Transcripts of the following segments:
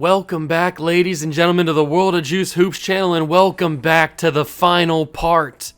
Welcome back, ladies and gentlemen, to the World of Juice Hoops channel, and welcome back to the final part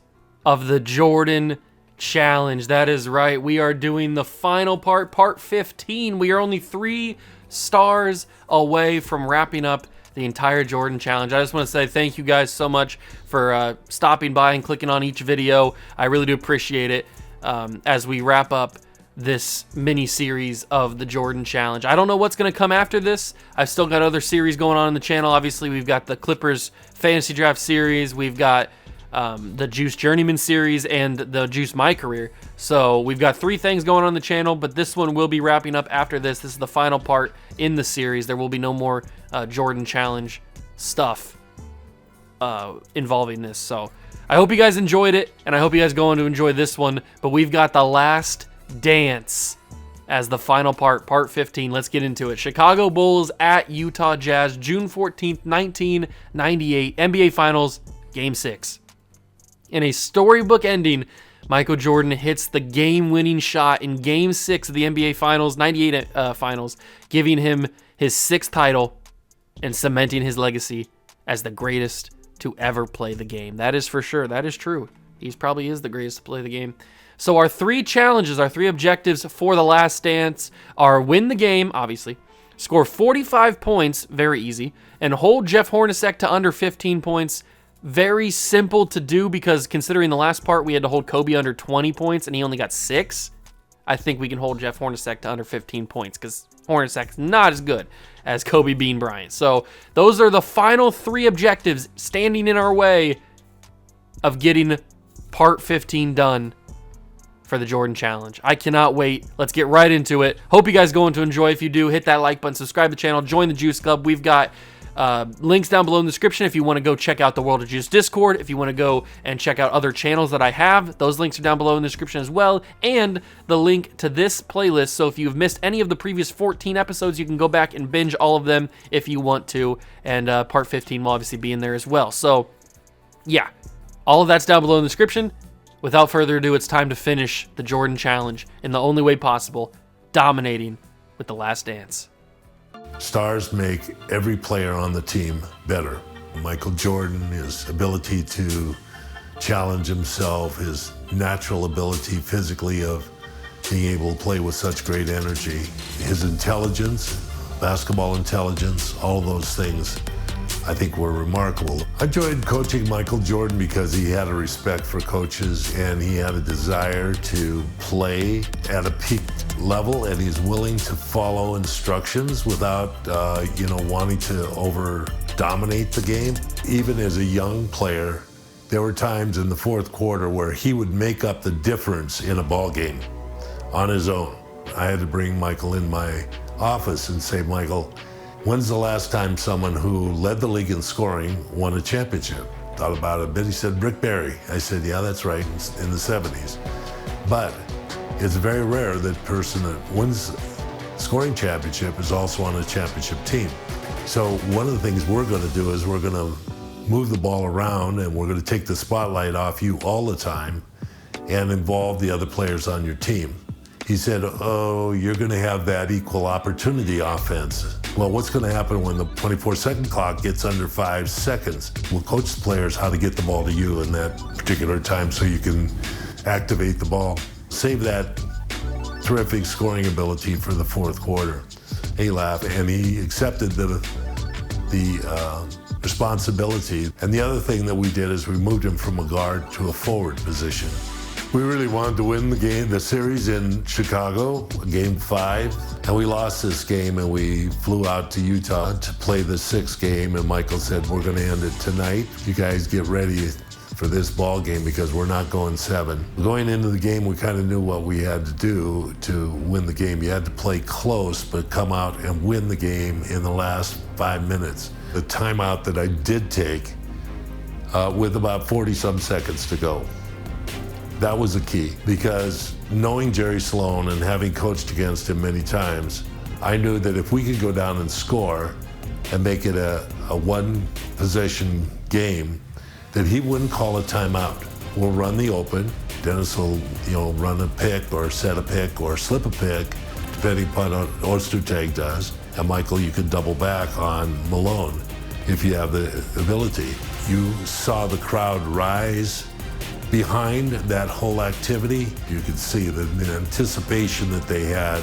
of the Jordan Challenge. That is right, we are doing the final part, part 15. We are only 3 stars away from wrapping up the entire Jordan Challenge. I just want to say thank you guys so much for stopping by and clicking on each video. I really do appreciate it as we wrap up this mini series of the Jordan Challenge. I don't know what's going to come after this. I've still got other series going on in the channel. Obviously, we've got the Clippers Fantasy Draft series. We've got the Juice Journeyman series and the Juice My Career. So we've got 3 things going on the channel, but this one will be wrapping up after this. This is the final part in the series. There will be no more Jordan Challenge stuff involving this. So I hope you guys enjoyed it, and I hope you guys go on to enjoy this one. But we've got the last dance as the final part, part 15. Let's get into it. Chicago Bulls at Utah Jazz, June 14th, 1998, NBA Finals, Game 6. In a storybook ending, Michael Jordan hits the game-winning shot in Game 6 of the NBA Finals, 98 Finals, giving him his 6th title and cementing his legacy as the greatest to ever play the game. That is for sure. That is true. He probably is the greatest to play the game. So our 3 challenges, our 3 objectives for the last dance are win the game, obviously, score 45 points, very easy, and hold Jeff Hornacek to under 15 points. Very simple to do because considering the last part we had to hold Kobe under 20 points and he only got 6, I think we can hold Jeff Hornacek to under 15 points because Hornacek's not as good as Kobe Bean Bryant. So those are the final 3 objectives standing in our way of getting part 15 done for the Jordan Challenge. I cannot wait. Let's get right into it. Hope you guys going to enjoy. If you do, hit that like button, subscribe to the channel, join the Juice Club. We've got links down below in the description if you want to go check out the World of Juice Discord. If you want to go and check out other channels that I have, those links are down below in the description as well, and the link to this playlist. So if you've missed any of the previous 14 episodes, you can go back and binge all of them if you want to, and part 15 will obviously be in there as well. So yeah, all of that's down below in the description. Without further ado, it's time to finish the Jordan Challenge in the only way possible, dominating with the last dance. Stars make every player on the team better. Michael Jordan, his ability to challenge himself, his natural ability physically of being able to play with such great energy, his intelligence, basketball intelligence, all those things I think were remarkable. I enjoyed coaching Michael Jordan because he had a respect for coaches and he had a desire to play at a peak level, and he's willing to follow instructions without, wanting to over-dominate the game. Even as a young player, there were times in the 4th quarter where he would make up the difference in a ball game on his own. I had to bring Michael in my office and say, Michael, when's the last time someone who led the league in scoring won a championship? Thought about it a bit. He said, Rick Barry. I said, yeah, that's right, in the 70s. But it's very rare that person that wins scoring championship is also on a championship team. So one of the things we're going to do is we're going to move the ball around and we're going to take the spotlight off you all the time and involve the other players on your team. He said, oh, you're going to have that equal opportunity offense. Well, what's going to happen when the 24-second clock gets under 5 seconds? We'll coach the players how to get the ball to you in that particular time so you can activate the ball. Save that terrific scoring ability for the 4th quarter. He laughed and he accepted the responsibility. And the other thing that we did is we moved him from a guard to a forward position. We really wanted to win the series in Chicago, Game 5, and we lost this game and we flew out to Utah to play the 6th game, and Michael said, we're going to end it tonight. You guys get ready for this ball game because we're not going 7. Going into the game, we kind of knew what we had to do to win the game. You had to play close, but come out and win the game in the last 5 minutes. The timeout that I did take with about 40-some seconds to go. That was the key, because knowing Jerry Sloan and having coached against him many times, I knew that if we could go down and score and make it a one-possession game, that he wouldn't call a timeout. We'll run the open. Dennis will, run a pick or set a pick or slip a pick, depending upon what Ostertag does. And Michael, you could double back on Malone if you have the ability. You saw the crowd rise behind that whole activity. You could see the anticipation that they had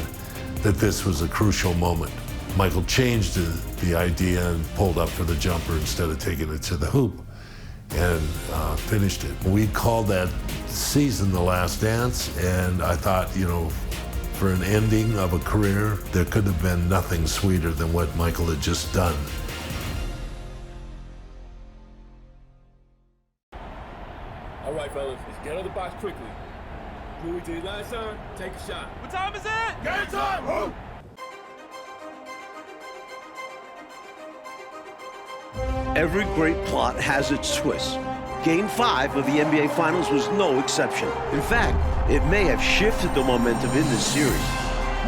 that this was a crucial moment. Michael changed the idea and pulled up for the jumper instead of taking it to the hoop and finished it. We called that season The Last Dance, and I thought, you know, for an ending of a career, there could have been nothing sweeter than what Michael had just done. All right, fellas, let's get out of the box quickly. Louis, to your last time, take a shot. What time is it? Game time! Move! Every great plot has its twist. Game 5 of the NBA Finals was no exception. In fact, it may have shifted the momentum in this series.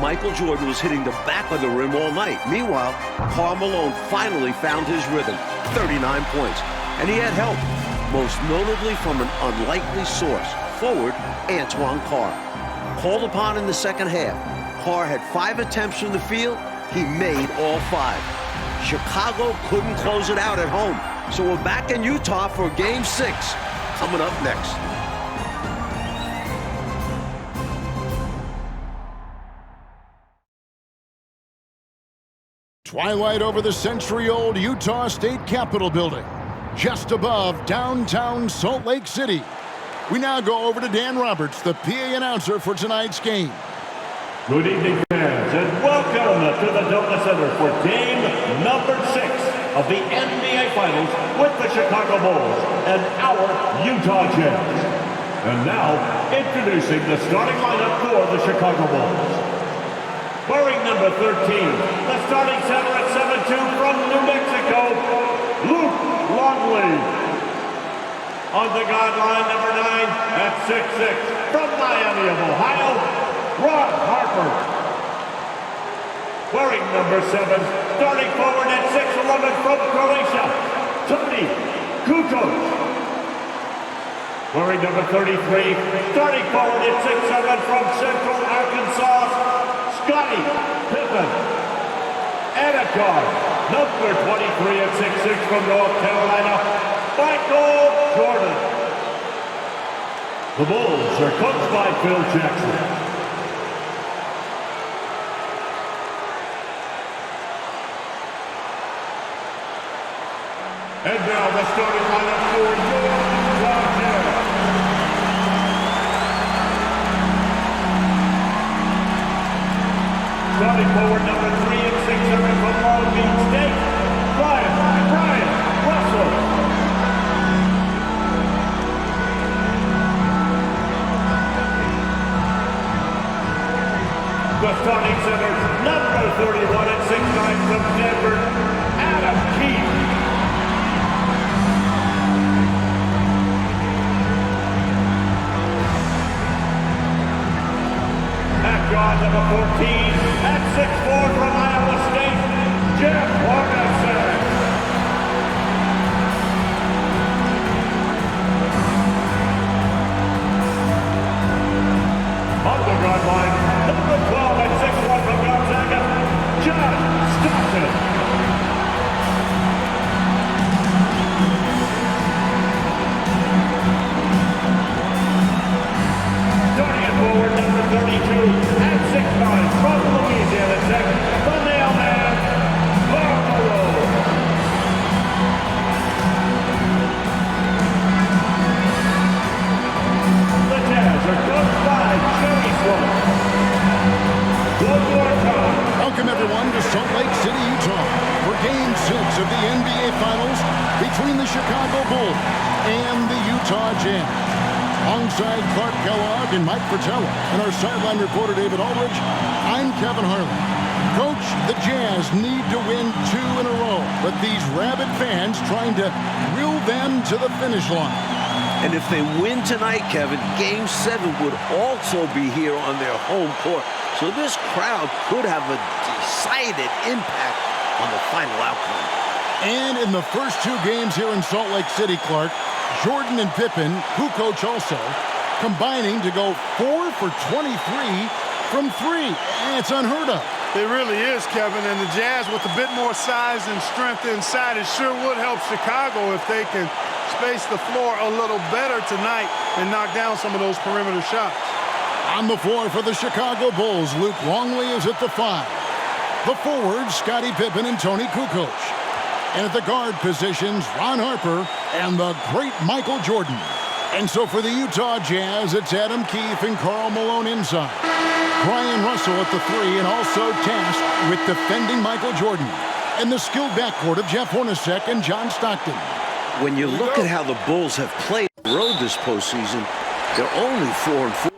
Michael Jordan was hitting the back of the rim all night. Meanwhile, Karl Malone finally found his rhythm, 39 points. And he had help, most notably from an unlikely source, forward Antoine Carr. Called upon in the second half, Carr had 5 attempts from the field. He made all 5. Chicago couldn't close it out at home. So we're back in Utah for Game 6, coming up next. Twilight over the century-old Utah State Capitol building, just above downtown Salt Lake City. We now go over to Dan Roberts, the PA announcer for tonight's game. Good evening, fans, and welcome to the Delta Center for game number 6 of the NBA Finals with the Chicago Bulls and our Utah Jazz. And now, introducing the starting lineup for the Chicago Bulls. Wearing number 13, the starting center at 7'2" from New Mexico, Luke Longley. On the guard line, number 9 at 6'6", from Miami of Ohio, Ron Harper. Wearing number 7, starting forward at 6'11" from Croatia, Tony Kukoc. Wearing number 33, starting forward at 6'7" from Central Arkansas, Scottie Pippen. And at guard, number 23 at 6'6" from North Carolina, Michael Jordan. The Bulls are coached by Phil Jackson. And now the starting lineup for your Utah Jazz. Starting forward, number 3 and 6'7" from Long Beach State, Brian Russell. The starting center, number 31 and 6'9" from Denver, Adam Keefe. Guard number 14 at 6'4" from Iowa State, Jeff Hornacek. On the guard line, number 12 at 6'1" from Gonzaga, John Stockton. Starting at forward, number 32. 6'9" from Louisiana Tech, the mailman, Carmelo. The Jazz are coached by Jerry Sloan. One more time. Welcome, everyone, to Salt Lake City, Utah, for Game 6 of the NBA Finals between the Chicago Bulls and the Utah Jazz. Alongside Clark Kellogg and Mike Fratello and our sideline reporter David Aldridge, I'm Kevin Harlan. Coach, the Jazz need to win 2 in a row, but these rabid fans trying to will them to the finish line. And if they win tonight, Kevin, Game 7 would also be here on their home court. So this crowd could have a decided impact on the final outcome. And in the first 2 games here in Salt Lake City, Clark, Jordan and Pippen, Kukoc also, combining to go 4 for 23 from 3. It's unheard of. It really is, Kevin, and the Jazz with a bit more size and strength inside, it sure would help Chicago if they can space the floor a little better tonight and knock down some of those perimeter shots. On the floor for the Chicago Bulls, Luke Longley is at the 5. The forwards, Scottie Pippen and Tony Kukoc. And at the guard positions, Ron Harper and the great Michael Jordan. And so for the Utah Jazz, it's Adam Keefe and Karl Malone inside. Brian Russell at the 3 and also tasked with defending Michael Jordan. And the skilled backcourt of Jeff Hornacek and John Stockton. When you look at how the Bulls have played the road this postseason, they're only 4-4.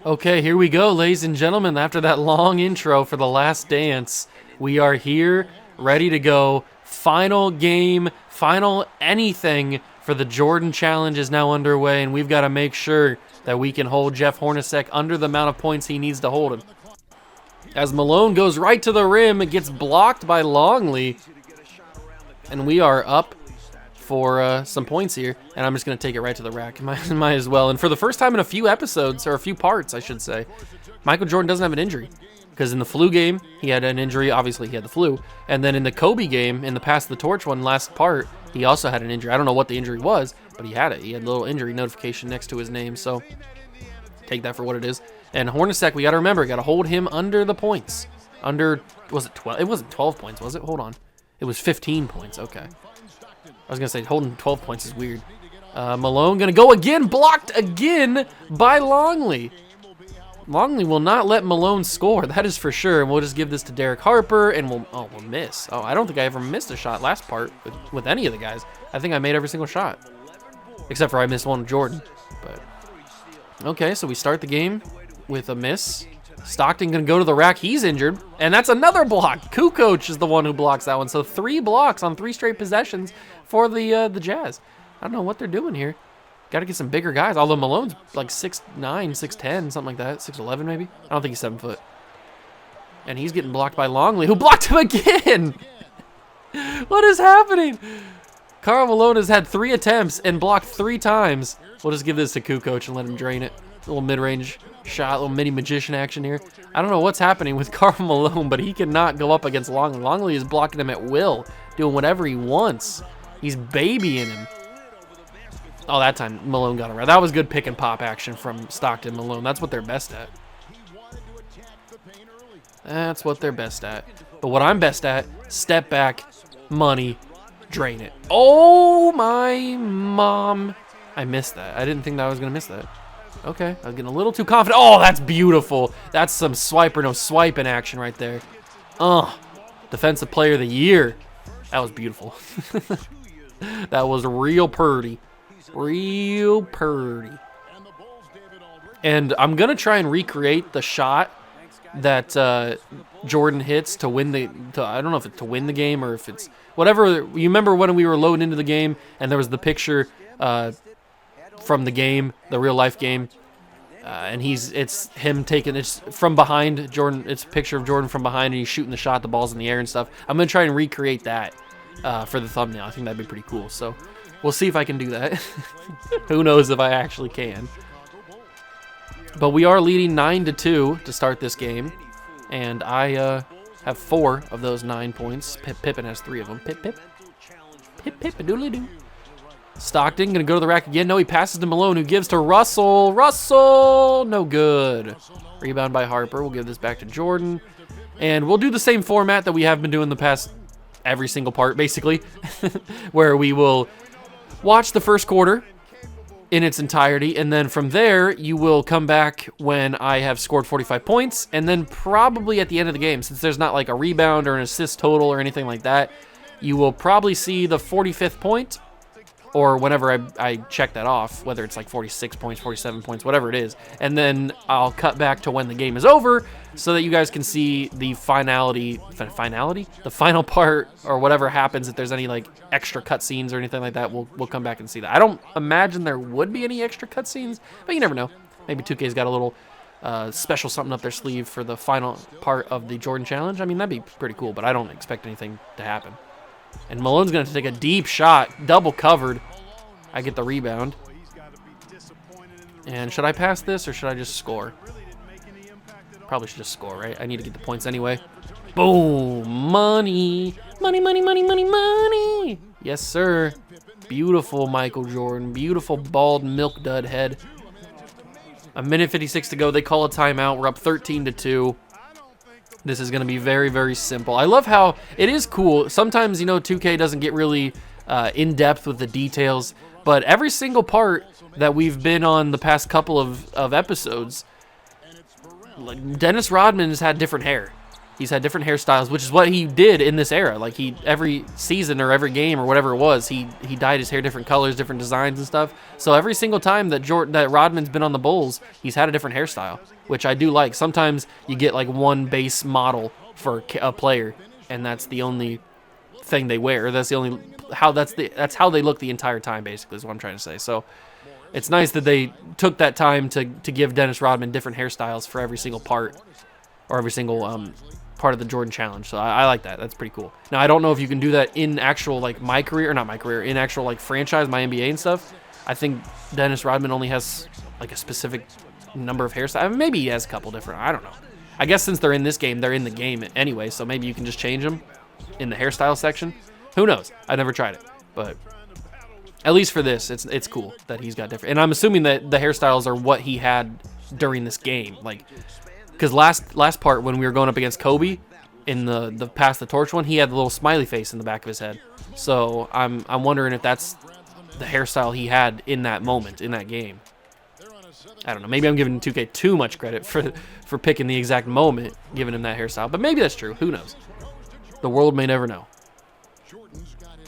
Okay, here we go, ladies and gentlemen. After that long intro for The Last Dance, we are here, ready to go. Final game, final anything for the Jordan Challenge is now underway, and we've got to make sure that we can hold Jeff Hornacek under the amount of points he needs to hold him. As Malone goes right to the rim, it gets blocked by Longley, and we are up for some points here, and I'm just going to take it right to the rack. Might as well. And for the first time in a few episodes, or a few parts, I should say, Michael Jordan doesn't have an injury. Because in the flu game, he had an injury. Obviously, he had the flu. And then in the Kobe game, in the Pass the Torch one, last part, he also had an injury. I don't know what the injury was, but he had it. He had a little injury notification next to his name. So take that for what it is. And Hornacek, we got to remember, got to hold him under the points. Under, was it 12? It wasn't 12 points, was it? Hold on. It was 15 points. Okay. I was going to say holding 12 points is weird. Malone going to go again. Blocked again by Longley. Longley will not let Malone score, that is for sure. And we'll just give this to Derek Harper, and we'll miss. Oh, I don't think I ever missed a shot last part with any of the guys. I think I made every single shot, except for I missed one with Jordan. But okay, so we start the game with a miss. Stockton gonna go to the rack. He's injured, and that's another block. Kukoc is the one who blocks that one. So 3 blocks on 3 straight possessions for the Jazz. I don't know what they're doing here. Got to get some bigger guys. Although Malone's like 6'9", 6'10", something like that. 6'11", maybe. I don't think he's 7 foot. And he's getting blocked by Longley, who blocked him again. What is happening? Karl Malone has had 3 attempts and blocked 3 times. We'll just give this to Kukoc and let him drain it. A little mid-range shot, a little mini magician action here. I don't know what's happening with Karl Malone, but he cannot go up against Longley. Longley is blocking him at will, doing whatever he wants. He's babying him. Oh, that time Malone got around. That was good pick and pop action from Stockton Malone. That's what they're best at. That's what they're best at. But what I'm best at, step back, money, drain it. Oh, my mom. I missed that. I didn't think that I was going to miss that. Okay, I was getting a little too confident. Oh, that's beautiful. That's some swipe or no swipe in action right there. Defensive Player of the Year. That was beautiful. That was real purty. Real purty. And I'm going to try and recreate the shot that Jordan hits to win the... I don't know if it's to win the game or if it's... Whatever. You remember when we were loading into the game and there was the picture from the game, the real-life game, and it's him taking... It's from behind Jordan. It's a picture of Jordan from behind and he's shooting the shot, the ball's in the air and stuff. I'm going to try and recreate that for the thumbnail. I think that'd be pretty cool. So... We'll see if I can do that. Who knows if I actually can. But we are leading 9-2 to start this game. And I have 4 of those 9 points. Pippen has 3 of them. Pip, doodly-doo. Stockton going to go to the rack again. No, he passes to Malone, who gives to Russell. Russell! No good. Rebound by Harper. We'll give this back to Jordan. And we'll do the same format that we have been doing the past every single part, basically. Where we will... watch the first quarter in its entirety, and then from there, you will come back when I have scored 45 points, and then probably at the end of the game, since there's not like a rebound or an assist total or anything like that, you will probably see the 45th point, or whenever I check that off, whether it's like 46 points, 47 points, whatever it is, and then I'll cut back to when the game is over so that you guys can see the the final part, or whatever happens. If there's any like extra cutscenes or anything like that, we'll come back and see that. I don't imagine there would be any extra cutscenes, but you never know. Maybe 2K's got a little special something up their sleeve for the final part of the Jordan Challenge. I mean, that'd be pretty cool, but I don't expect anything to happen. And Malone's going to take a deep shot, double covered. I get the rebound. And should I pass this or should I just score? Probably should just score, right? I need to get the points anyway. Boom. Money. Money, money, money, money, money. Yes, sir. Beautiful Michael Jordan. Beautiful bald milk dud head. A minute 56 to go. They call a timeout. We're up 13-2. This is going to be very, very simple. I love how it is cool. Sometimes, 2K doesn't get really in-depth with the details, but every single part that we've been on the past couple of episodes, like Dennis Rodman has had different hair. He's had different hairstyles, which is what he did in this era. Like every season or every game or whatever it was, he dyed his hair different colors, different designs and stuff. So every single time that Rodman's been on the Bulls, he's had a different hairstyle, which I do like. Sometimes you get like one base model for a player, and that's the only thing they wear. That's how they look the entire time, basically, is what I'm trying to say. So it's nice that they took that time to give Dennis Rodman different hairstyles for every single part, or every single part of the Jordan Challenge. So I like that. That's pretty cool. Now, I don't know if you can do that in actual, like, in actual, like, franchise, my NBA and stuff. I think Dennis Rodman only has, like, a specific number of hairstyles. Maybe he has a couple different. I don't know. I guess since they're in this game, they're in the game anyway, so maybe you can just change them in the hairstyle section. Who knows? I never tried it, but at least for this, it's cool that he's got different. And I'm assuming that the hairstyles are what he had during this game, like, because last part when we were going up against Kobe in the pass the torch one, he had the little smiley face in the back of his head. So I'm wondering if that's the hairstyle he had in that moment in that game. I don't know. Maybe I'm giving 2K too much credit for picking the exact moment, giving him that hairstyle. But maybe that's true. Who knows? The world may never know.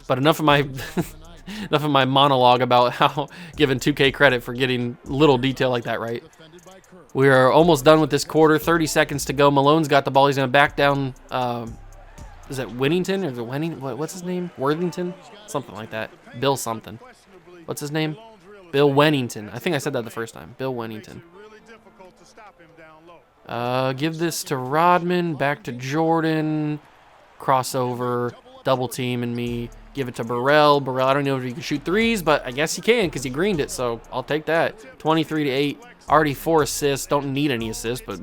But enough of my monologue about how giving 2K credit for getting little detail like that right. We are almost done with this quarter. 30 seconds to go. Malone's got the ball. He's going to back down. Is it Winnington or is it what's his name? Worthington? Something like that. Bill something. What's his name? Bill Wennington. I think I said that the first time. Bill Wennington. Give this to Rodman. Back to Jordan. Crossover. Double team and me. Give it to Burrell. Burrell, I don't know if he can shoot threes, but I guess he can because he greened it, so I'll take that. 23-8. Already 4 assists. Don't need any assists, but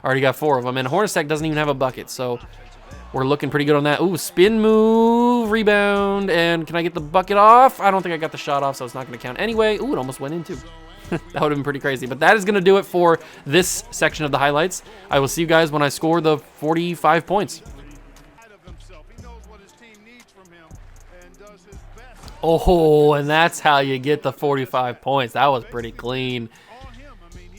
already got 4 of them. And Hornacek doesn't even have a bucket, so we're looking pretty good on that. Ooh, spin move, rebound, and can I get the bucket off? I don't think I got the shot off, so it's not going to count anyway. Ooh, it almost went in, too. That would have been pretty crazy. But that is going to do it for this section of the highlights. I will see you guys when I score the 45 points. Oh, and that's how you get the 45 points. That was pretty clean.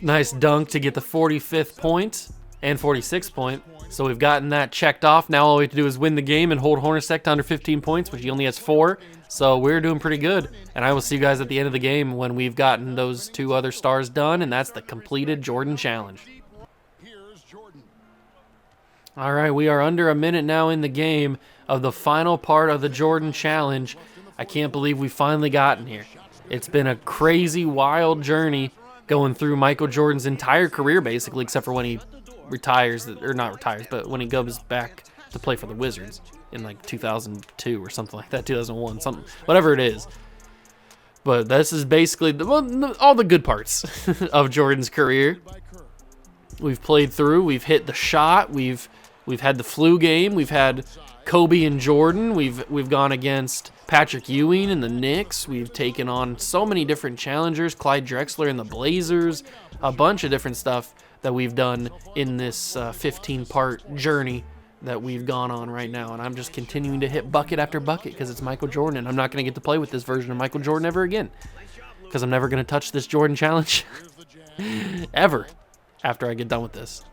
Nice dunk to get the 45th point and 46th point. So we've gotten that checked off. Now all we have to do is win the game and hold Hornacek to under 15 points, which he only has 4. So we're doing pretty good. And I will see you guys at the end of the game when we've gotten those 2 other stars done, and that's the completed Jordan Challenge. All right, we are under a minute now in the game of the final part of the Jordan Challenge. I can't believe we've finally gotten here. It's been a crazy, wild journey going through Michael Jordan's entire career, basically, except for when he retires, or not retires, but when he goes back to play for the Wizards in like 2002 or something like that, 2001, something, whatever it is. But this is basically all the good parts of Jordan's career. We've played through, we've hit the shot, we've had the flu game, we've had Kobe and Jordan, we've gone against Patrick Ewing and the Knicks, we've taken on so many different challengers, Clyde Drexler and the Blazers, a bunch of different stuff that we've done in this 15-part journey that we've gone on right now, and I'm just continuing to hit bucket after bucket because it's Michael Jordan, and I'm not going to get to play with this version of Michael Jordan ever again because I'm never going to touch this Jordan Challenge ever after I get done with this.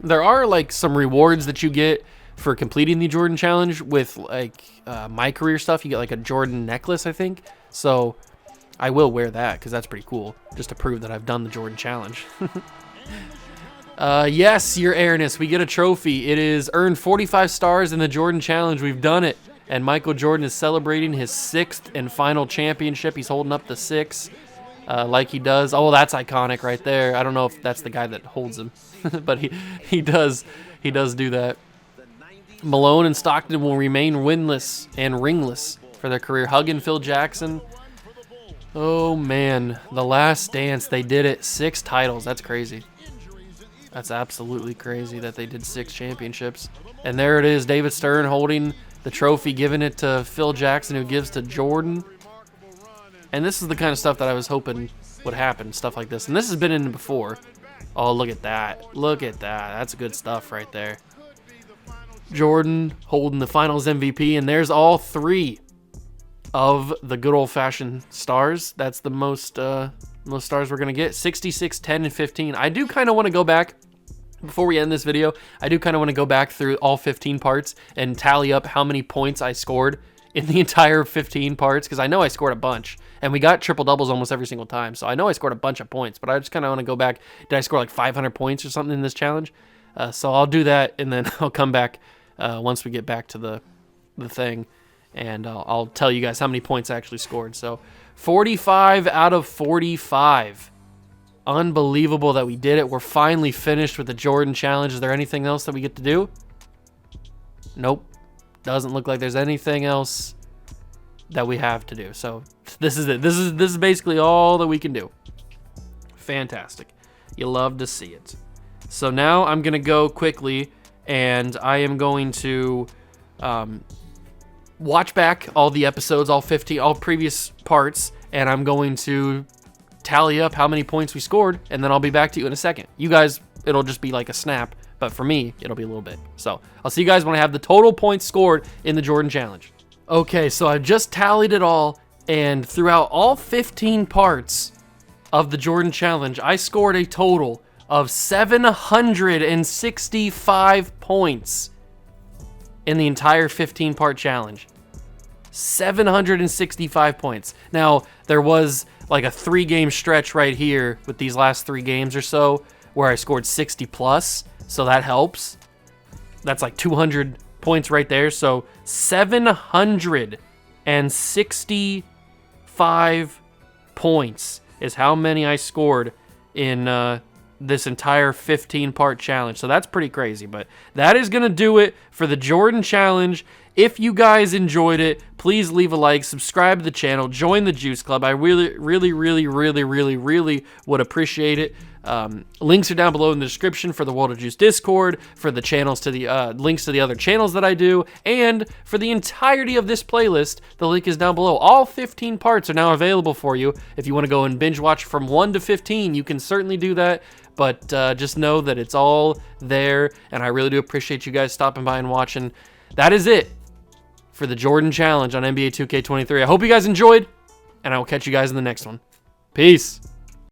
There are like some rewards that you get for completing the Jordan Challenge with like my career stuff. You get like a Jordan necklace, I think, so I will wear that because that's pretty cool just to prove that I've done the Jordan Challenge. Yes, your airness, we get a trophy. It is earned 45 stars in the Jordan Challenge. We've done it, and Michael Jordan is celebrating his 6th and final championship. He's holding up the 6 like he does. Oh, that's iconic right there. I don't know if that's the guy that holds him, but he does do that. Malone and Stockton will remain winless and ringless for their career. Hugging Phil Jackson. Oh man, the last dance, they did it. 6 titles, that's crazy. That's absolutely crazy that they did 6 championships. And there it is, David Stern holding the trophy, giving it to Phil Jackson, who gives to Jordan. And this is the kind of stuff that I was hoping would happen, stuff like this. And this has been in before. Oh, look at that. Look at that. That's good stuff right there. Jordan holding the finals MVP, and there's all 3 of the good old-fashioned stars. That's the most stars we're going to get. 66, 10, and 15. I do kind of want to go back, before we end this video, I do kind of want to go back through all 15 parts and tally up how many points I scored in the entire 15 parts, because I know I scored a bunch, and we got triple doubles almost every single time, so I know I scored a bunch of points, but I just kind of want to go back. Did I score like 500 points or something in this challenge? So I'll do that, and then I'll come back once we get back to the thing, and I'll tell you guys how many points I actually scored. So 45 out of 45. Unbelievable that we did it. We're finally finished with the Jordan Challenge. Is there anything else that we get to do? Nope. Doesn't look like there's anything else that we have to do. So this is it. This is basically all that we can do. Fantastic. You love to see it. So now I'm going to go quickly, and I am going to watch back all the episodes, all previous parts, and I'm going to tally up how many points we scored, and then I'll be back to you in a second. You guys, it'll just be like a snap, but for me, it'll be a little bit. So I'll see you guys when I have the total points scored in the Jordan Challenge. Okay, so I've just tallied it all, and throughout all 15 parts of the Jordan Challenge, I scored a total of 765 points in the entire 15-part challenge. 765 points. Now, there was like a 3-game stretch right here with these last 3 games or so where I scored 60 plus, so that helps. That's like 200 points right there. So 765 points is how many I scored in this entire 15-part challenge. So that's pretty crazy, but that is going to do it for the Jordan Challenge. If you guys enjoyed it, please leave a like, subscribe to the channel, join the Juice Club. I really would appreciate it. Links are down below in the description for the World of Juice Discord, for the channels to the links to the other channels that I do, and for the entirety of this playlist, the link is down below. All 15 parts are now available for you. If you want to go and binge watch from 1 to 15, you can certainly do that, but just know that it's all there, and I really do appreciate you guys stopping by and watching. That is it for the Jordan Challenge on NBA 2K23. I hope you guys enjoyed, and I will catch you guys in the next one. Peace.